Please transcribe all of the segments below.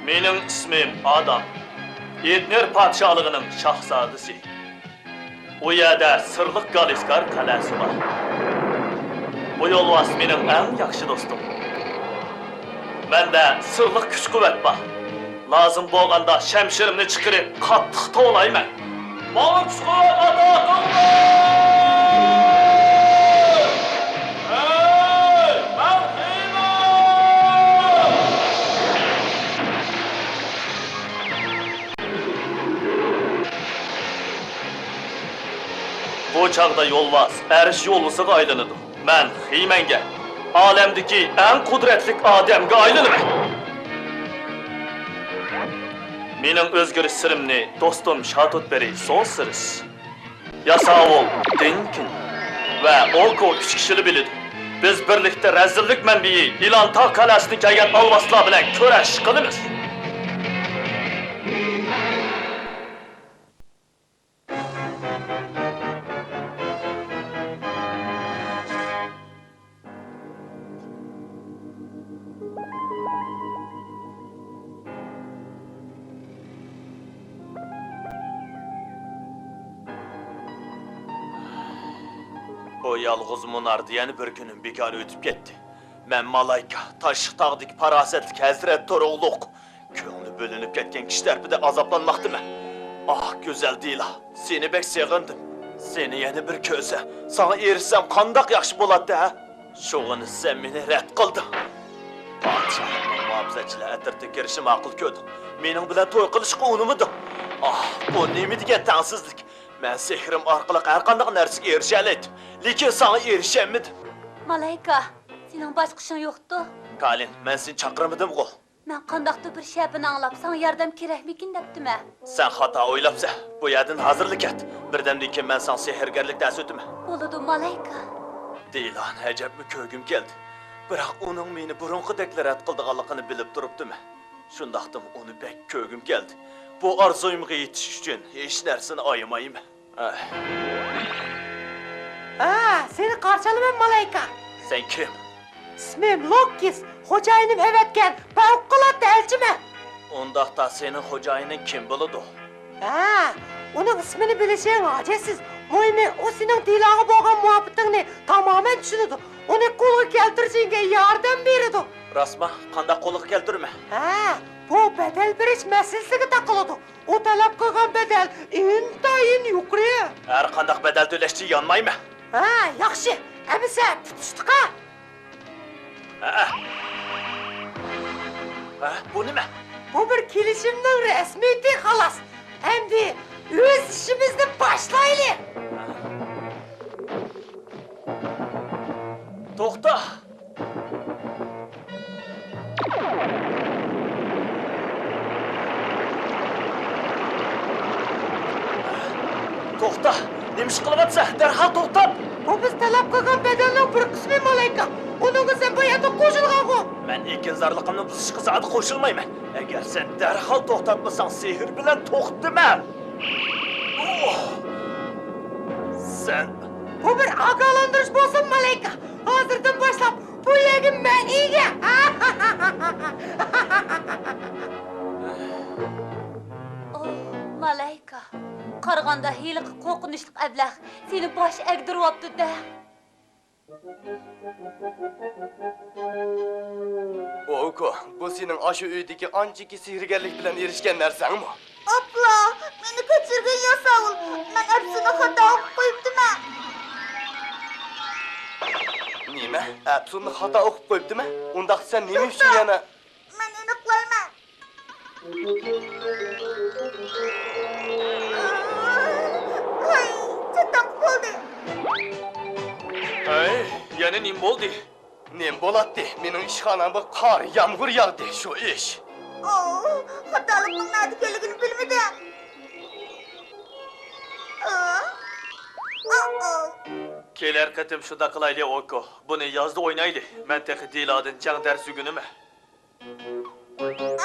Mening ismim Adam. Etner padşalığının şahzadesi. O yerda sırlıq Galiskar qalasi var. Bu yolvas mening eng yaxshi do'stim. Menda sırlıq kuch-quvvat bor. Lazım bo'lganda shamshirimni chiqarib qattiq tovlayman. Manga kuch-quvvat ato qilinglar! Bu çağda yolvas, eriş yolvasıga aylanıdı. Men Hiymanga, alemdeki en kudretlik adamga aylanaman. Mening o'zgarish sirimni do'stim Shatutberi so'zsiz. Yasavul, Dinkin va Oko 3 kishini biladi. Biz birlikda razillik manbai Ilantaq qalasini kelgan olvaslar bilan kurash qilamiz. O yalğız Munar diyeni bir günün bekar ötüp gitti. Men Malayka, Taşıqtağdaki parasetlik Hazret Toruğluq. Köңlü bölünüp ketken kişiler bir de azaplanmaktı mı? Ah güzel değil ha, seni bek sevindim. Seni yeni bir köze, sana erişsem kandak yaxşı boladı ha. Şoğunu sen beni red kıldın. Padişahımın muhafazaçılar etirtip girişim akıl ködün. Mening bilen toy qilishga unumidi. Ah, bu nemi degan tangsizlik. Men sehrim orqali har qanday narsaga erishalaydim. Lekin sana erişemedim. Malayka, sening boshqa ishing yo'qdi? Kalin, men seni chaqirmadim-ku. Men qandaqdir bir shapini anglab, sana yordam kerakmikin debdimi? Sen xato o'ylabsan. Bu yerdan hozirlik et. Birdamdan keyin men sana sehrgarlik dars o'taman. Bo'ladi, Malayka. Deylan, ajabmi ko'gim keldi. Biroq uning meni burunqidek rad qildiganligini bilib turibdimi? Shundaqdim uni bek ko'gim keldi. Bu arzuyimga yetish uchun hech narsani ayamayman. Seni qarşılamam Malayka. Sen kim? İsmim Lokis, xo'jayinim evetken, favqulodda elchimi? Undaqda senin xo'jayining kim bo'ladi? Uning ismini bilishing hojasiz. Mo'yni o sening diloga bo'lgan muhabbatingni tamoman tushunadi. Uni qo'lga keltirishingga yordam beradi. Rasma, qanday qo'lga keltirma? Bu bedel berish masalasiga taqiladi. O talab qilgan bedel intayin yuqori. Har qanday bedel to'lashni yonmaymi? Yaxshi. Amisa tutishdiqa. Bu nima? Bu bir kelishimning rasmiyati xolos. Endi o'z ishimizni boshlaylik. To'xta. To'xta. Nima ish qilyapsan? Darhol to'xtat. Bu biz talab qilgan bedelning bir qismi Malayka. Uninga sen bu yerda qo'shilgan-ku. Men ekinzorligimni buzishga zodi qo'shilmayman. Agar sen darhol to'xtatmasang, sehr bilan to'xtama. Sen Bu bir ogohlantirish bo'lsin Malayka. Hozirdan boshlab bu yegim men ega. Oh, Malayka. Qaraganda hiyliq qo'rqinchli ablah seni bosh egdiryapti-da. Oko, bu senin aşı uydagi anchaki sehrgarlik bilan erishgan narsangmi? Abla, meni kechirgin Yasavul. Men hepsini xato o'qib qo'yibdiman. Nima? Absunni xato o'qib qo'yibdimi? Undaq sen nima uchun yana? Men aniqlayman. Voy, chatoq bo'ldi. Ay, yana nim bo'ldi? Nem bo'ladi? Mening ishxonamga qor, yomg'ir yog'di, shu ish. Xatolikning natijaligini bilmadim. Kelar qatim shunda qilaylik Oko. Buni yozda o'ynaylik. Men texi Diladin jang dars ugunimi?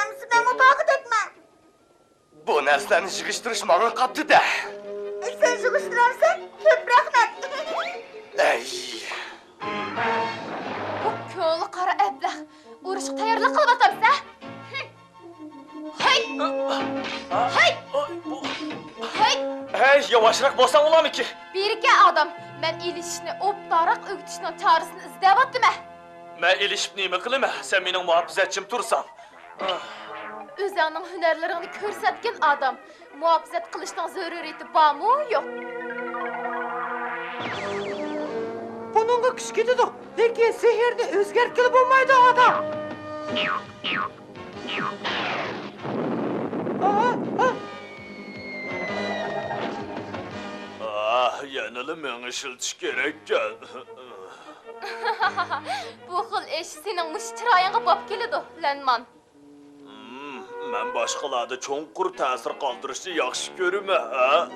Amsi ben mutabık etme. Bu narsalarni yig'ishtirish menga qapti-da. Sen yig'ishtirarsan, ko'p rahmat. Ay. Bu Köylü qara əbləq. Uruş tayarlıq qılıb atamsa? Hey! Hey! Hey! Hey, yavaşrak bolsan olamı ki? Birike adam, mən ilişini optaraq ögütüşünün çağrısını izləyib atdım. Ben ilişip neyimi kılım? Sen benim muhafazetçim tursan. Özünün hünərlərini görsətgən adam, muhafizət qilishdan zəruriyeti barmı, yox? Bununla güç gidiyor. Lakin sihirni özgertkili bulmaydı adam. Yanılı meni şılçı gerekken. Bu xil iş senin muş çırayınğa bap kelidi, Lenman. Ben başkalarda çonkur təsir kaldırışı yaxşı görüm ha?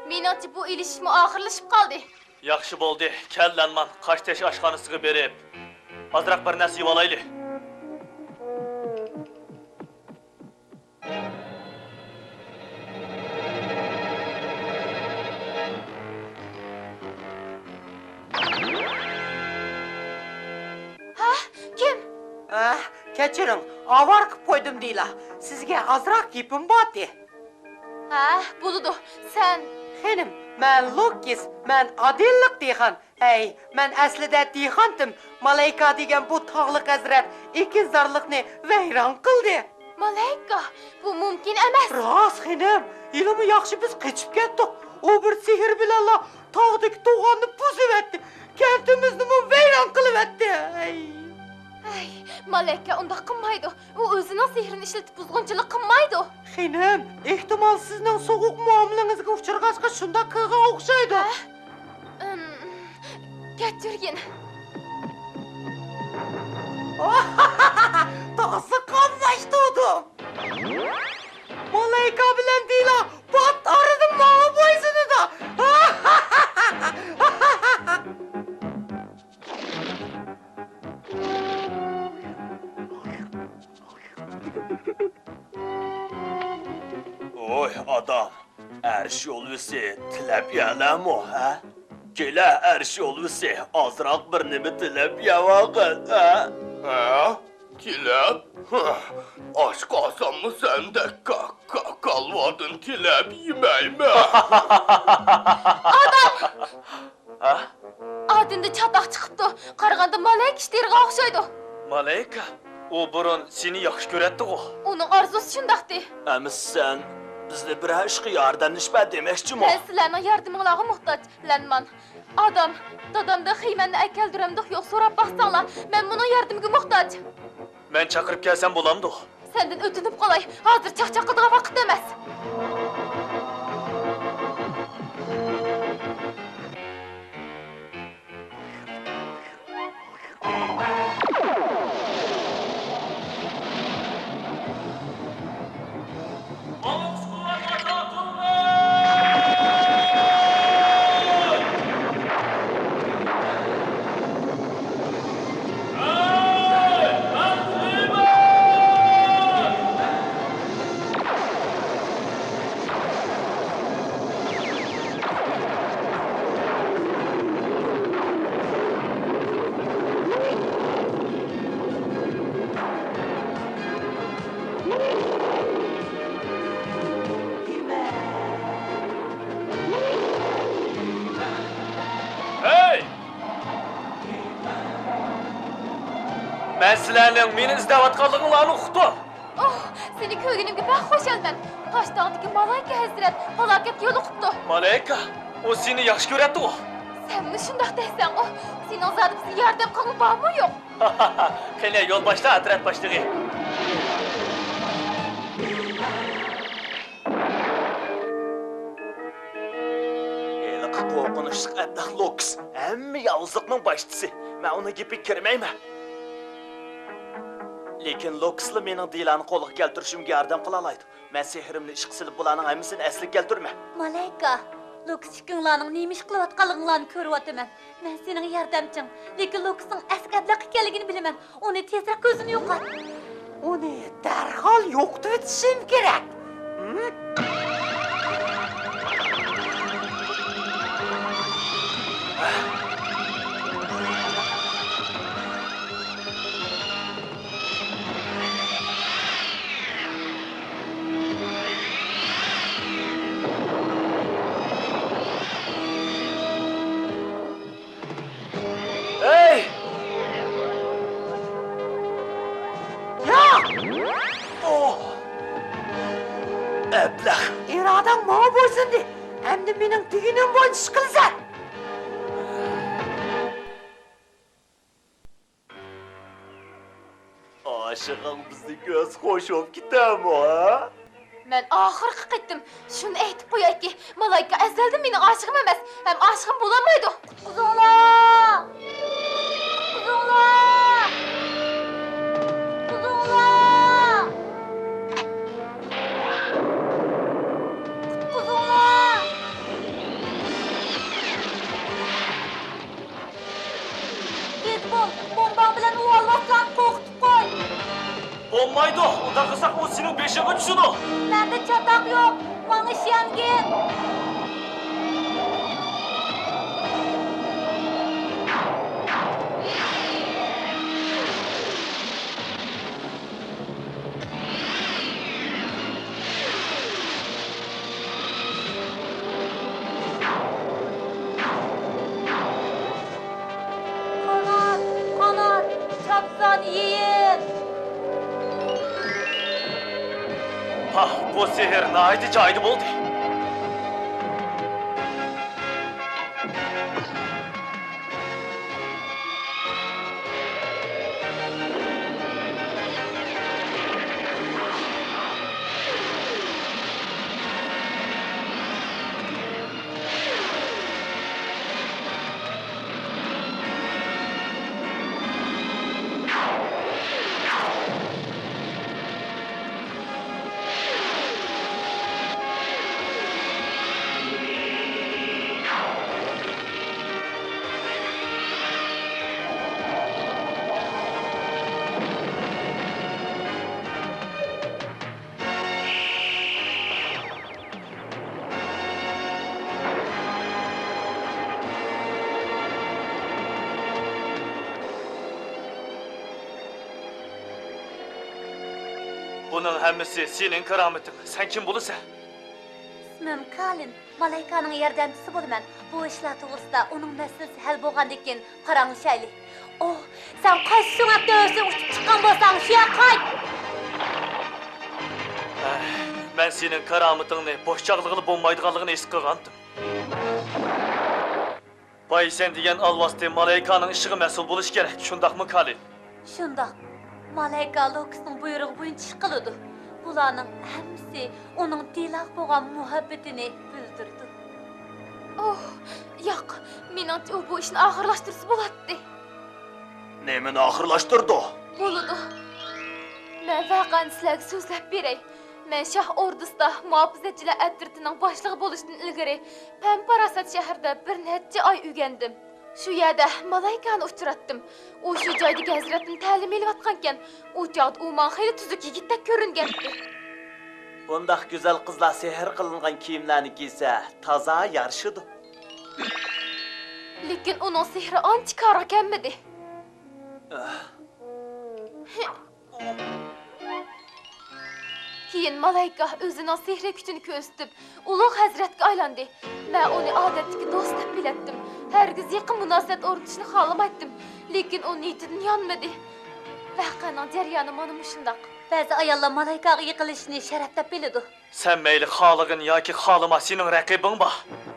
Menimce bu ilişimi ahırlaşıp kaldı. Yaxşı boldu. Kel lanman, kaç teş aşkanı sığı berip. Azrak bir nəsib alaylı. Ha? Kim? Ah, keçirin. Avar kıp koydum değil ha. Sizge azrak yipim batı. Ha, buludu. Sen... Benim, ben Lokis, ben adillik deyhan. Ey, ben aslida deyhandım. Malayka degen bu tağlık hazret iki zarlıkni veyran kıldı. Malayka, bu mümkün emas. Ras benim, ilimi yaxşı biz kaçıp kettik. O bir sihir bilenla tağdaki doğanını buzivetti. Kentimizni mi veyran kılıvetti. Ey. Ay, Malayka onda qılmaydı. O özünün sihrini işletip buzğunçılık qılmaydı. Benim, ihtimal sizden soğuk muamelenize uçurgaçka şunda kığa okşaydı. Getirgin. Tası kanlaştı odum. Malayka bilen değil ha, bat aradım malı boysunu da. Oy adam, erş olursa tilep yelem o ha? Gele erş olursa azrak bir nimi tilep yavakın ha? Ha? Tilep? Aç kalsam mı sen de kalmadın tilep yemeyim Ha? Adında çatak çıkıptı. Qarğanda Malayka işleri qaqşaydı. Malayka, o burun seni yaxşı göretti o. Onun arzusu şundaqdı. Əmiz sen bizde bir aşkı yardımlaşma demekçi mi? Mən sizlərinin yardımınıza muhtaç, Lenman. Adam, dadamda xiyməni əkeldirəmdik, yox sorab baxsanlar. Mən bunun yardımına muhtaç. Ben çakırıp gelsem bulamdı. Səndən ötünüb qalay, hazır çaq-çaqıdığa vaxt emas. Hey! Ben sizlerle meni izlevatkalığınlarını uqtum. Oh, seni köygünümge bək xoş gəlmən. Taşdağdakı Malayka həzrət fəlakət yolu qıptı. Malayka, o seni yaxşı göretti o. Sən mi şundaq deysən o? Senin zadı bizi yardım qılın var mı yox? Kene yol başla adret başlığı. Elik korkunçluk əbdah Loks. Əmmi yavuzluqның başçısı. Mən ona gibi kirmeyme. Lekin Loks'la mening dilanı qoluq keltirishimga yordam qilalaydı. Mən sehrimni ish qilib bularning aymisini asli keltirme. Malayka, Lokschikinlarning nima ish qilayotganliklarini ko'ryapman. Men sening yordamching. Lekin Loksning askablar ekanligini bilaman. Uni tezroq ko'zini yo'qot. Onu derhal yoktu etişim gerek. ablah. İradan bana boysun de. Hem de benim düğünüm boyunca çıkılsan. Aşığın bizi göz koşup gider mi ha? Men ahırkı gittim. Şunu aytip koyayım ki, Malayka ezelden mening aşığım emas, hem aşığım bulamaydı. Kuzunglar! Kuzunglar! Kuzunglar! Kuzunglar! Git bombam bilan u olmasdan qo'rqitib qo'y. Olmaydı. Onda kısak o senin beşiğe düşünü. Menda chatoq yo'q. Manga ishongin. Qanot, qanot, chopson yiyin. Ha, bu sihir naydı caydı oldu. Bunun hemmesi senin kerametin. Sen kim bulursan? İsmim Kalin, Malayka'nın yardımcısı bolaman. Bu işler to'g'risida uning masalasi hal bo'lgandan keyin qarang'ishaylik. Oh, sen qaysi so'ngakda o'zing uchib chiqqan bo'lsang, shu yoqqa qayt. Ben senin kerametini boşçaklığını bulmaydıganlığını es kılgandım. Bay sen degan alvasti Malayka'nın ışığı mesul buluş gerek. Şundak mı Kalin? Shundoq. Malayka Lokisning buyrug'i bo'yicha ish qiladi. Bularning hammasi uning tiyloq bo'lgan muhabbatini bildirdi. Oh, yo'q, menimcha u bu ishni oxirlashtirsa bo'ladi. Nemini ahırlaştırdı o? Bo'ladi. Men vaqani sizlarga so'zlab beray. Men Shoh ordusida muhofizachilar atritining boshlig'i bo'lishdan ilgari Pamparasat shahrida bir necha oy o'rgandim. Shu yerda Malaykani uchratdim. U shu joydagi hazratni ta'lim olayotgankan, u chog'da u menga xeyli tuzuk yigitdek ko'ringandi. Bundak güzel kızlar sihir kılıngan kiyimlerini giyse taza yarışıdı. Lekin uning sehri ancha kor ekanmidi. Keyin Malayka o'zining sehri kuchini ko'rsatib, ulug' hazratga aylandi. Men uni odatdagi do'st deb biletdim. Hargiz yaqin munosabat o'rnatishni xohlamaydim. Lekin u niyatidan yonmadi. Vaqaning jarayoni mana shundoq. Ba'zi ayollar Malaykaga yiqilishni sharaf deb biladi. Sen meyli halıgın ya ki halıma senin rakibin bak.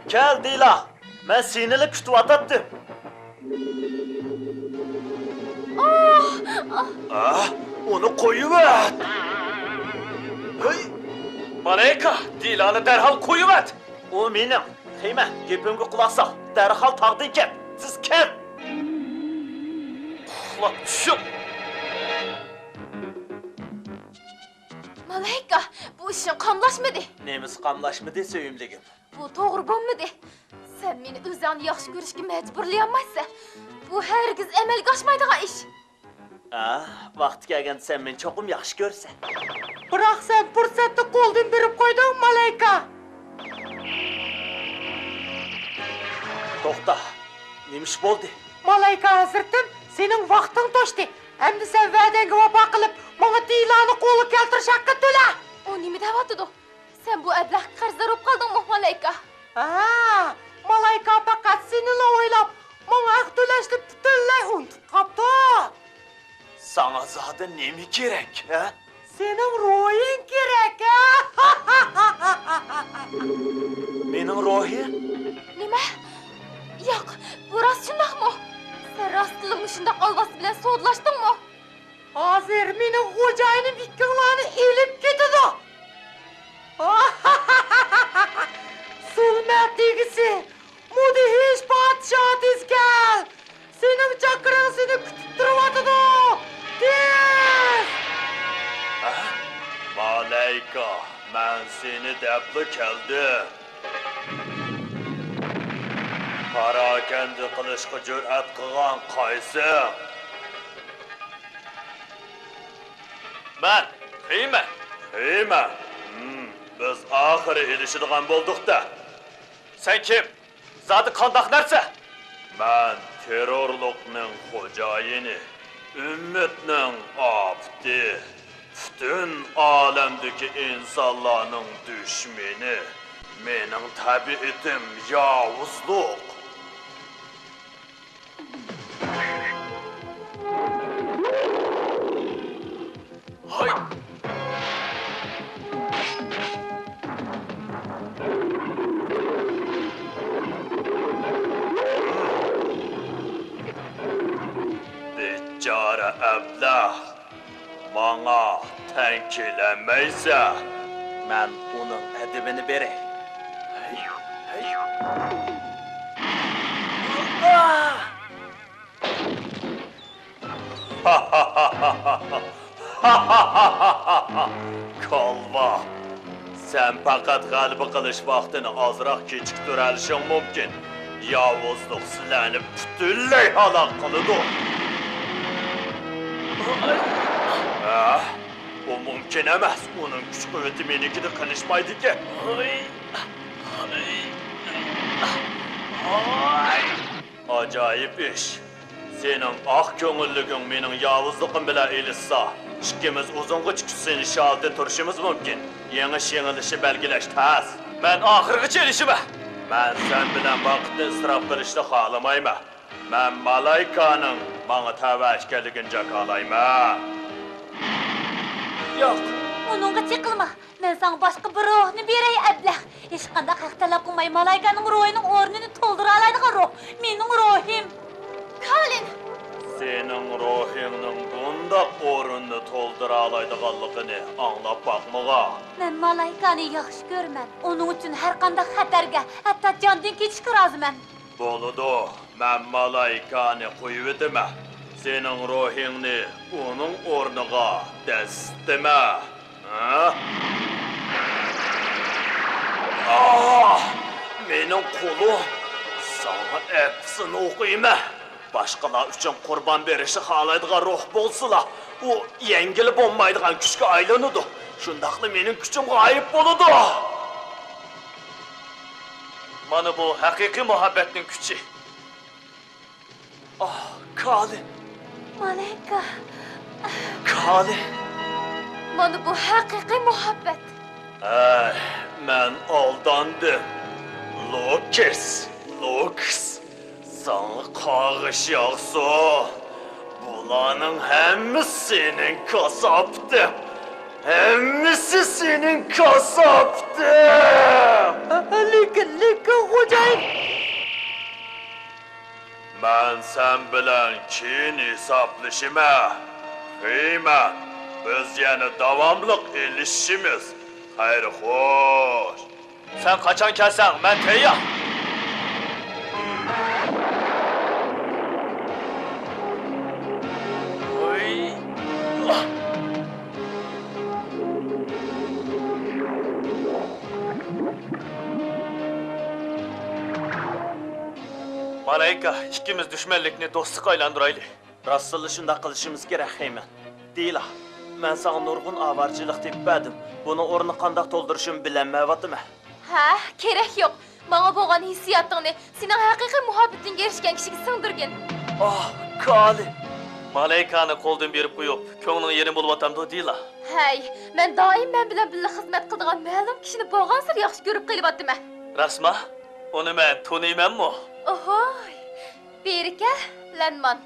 Gel Dila. Ben sinirli kütü atattım. Onu koyuver. Hey. Malayka, Dila'nı derhal koyuver. O benim. Heyme, gepimge kulak sal. Derhal taqdin ket. Siz kim? Kulak düşüm. Malayka, bu ishing qamlashmadi. Nemiz qamlashmadi söyümligim. Bu to'g'ri bo'lmadi. Sen meni o'zingni yaxshi ko'rishga majburlayolmaysan. Bu hargiz amalga oshmaydigan ish. Vaqti kelganda sen meni cho'qim yaxshi ko'rsan. Biroq sen fursatni qo'ldan berib qo'yding, Malayka. To'xta. Nemish bo'ldi? Malayka hazratim, sening vaqting to'shdi. Endi sen va'dangga vafo qilib, menga Dilani qo'lga keltirish haqqi to'la. O nima deyapti? Sen bu ablah qarzda bo'lib qoldingmi, Malayka? Malayka faqat seni o'ylab, menga haq to'lashni butunlay unutib qopti. Sana zaten nemi gerek, ha? Senin ruhin gerek, ha? Mening ruhi? Nima? Yo'q, bu rost shundaqmi? Sen rostligimni shundoq olvasi bilan sodlashdingmi? Hozir mening xo'jayinim ikkinglarni elib ketadi. Zulmat tegisi, mudhish podshoh tezkal. Sening chaqiring seni kutib turyotidi. Tez! Malayka, men seni debli keldim. Parakende qilishga jur'at qilgan qaysi? Men, Xiyman. Xiyman. Biz oxiri ilishadigan bo'ldik-da. Sen kim? Zodi qandoq narsa? Men terrorlikning xo'jayini, ummatning abdi, butun olamdagi insonlarning dushmani. Mening tabiatim yovuzlik. Hay! Bicara ablah, bana tenkilemeyse, ben onun edibini vereyim. Kalva, sen fakat galiba kılış vaktini azrak kechiktirishing mumkin. Yovuzlik sizlarni butunlay halok qiladi. Bu mumkin emas. Uning kuch quvvati menikida qilishmaydi-ki. Acayip ish. Sening oq ko'ngilliging mening yovuzligim bilan ilishsa, ikkimiz uzungacha seni shalda turishimiz mumkin. Yengilishi belgilash tas. Men oxirigacha ilishiman. Men sen bilan vaqtni isrof qilishni xohlamayman. Men Malaykaning menga tavashkaligini jakalayman. Yo'q, uningga chiqilma. Men sana boshqa bir ruhni beray ablah. Hech qanday haq talab qilmay Malaykaning ruhining o'rnini to'ldira oladigan ruh. Mening ruhim. Colin, Sening ruhingning bunda o'rinni to'ldira oladiganligini anglab boqmagan. Men Malaykani yaxshi ko'raman. Uning uchun har qanday xatarga, hatto jondan kechishga roziman. Bo'ladi. Men Malaykani qo'yib etaman. Sening ruhingni uning o'rniga dastima. Ha? Mening qo'lim sana hepsini o'qiyman. Başqalar uchun qurban berishni xohlaydigan ruh bo'lsa, u yengilib bo'lmaydigan kuchga aylanadi. Shundaqli mening kuchim g'oyib bo'ladi. Mana bu haqiqiy muhabbatning kuchi. Colin, Malayka. Colin. mana bu haqiqiy muhabbat. Men aldandım. Lucas. Sana qarg'ish yog'sa, bularning hammasi sening kasobdi. Hammasi sening kasobdi. Lekin xo'jayin. Men sen bilan keyin hisoblashiman. Xiyman, biz yana davomli ilishimiz. Xayr xo'sh. Sen qachon kelsan, men tayyor. Malayka, ikkimiz düşmanlikni do'stlikqa aylantiraylik. Rostli shunday qilishimiz kerak, Xiyman. Deyla, men sana nurg'un avarchilik teppadim. Buni o'rni qanday to'ldirishim bilinmayaptimi? Ha, kerak yo'q. Menga bo'lgan hissiyotingni sening haqiqiy muhabbatingga erishgan kishiga singdirgin. Colin. Malaykani qo'ldan berib qo'yib, ko'ngling yerim bo'lib deyla. Hay, men doim men bilan birga xizmat qiladigan ma'lum kishini bo'lgan sir yaxshi ko'rib qelyapman. Rasma, uni men taniymanmi? Ohoy, Berika Lanman.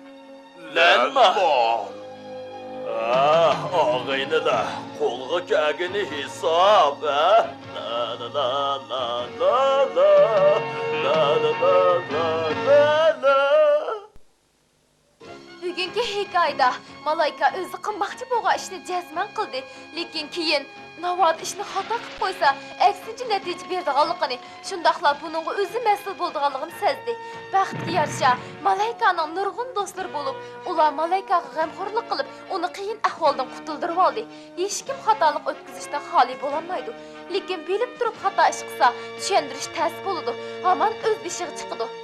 Lanman. Og'aynilar, qo'lga kelgani hisob, La la la la la la la la la la la. Bugünkü hikoyada Malayka o'zi qilmoqchi bo'lgan ishni jazman qildi, lekin keyin navod ishni xato qilib qo'ysa, aksincha natija berdiganligini, shundaqla buning o'zi mas'ul bo'lganligini sezdi. Baxtga yarasha Malaykaning nurg'un do'stlari bo'lib, ular Malaykaga g'amxo'rlik qilib, uni qiyin ahvoldan qutuldirib oldi. Hech kim xatolik o'tkazishdan xoli bo'lolmaydi. Lekin bilib turib xato ish qilsa, tushundirish tez bo'ladi. Hamon o'z beshiga chiqadi.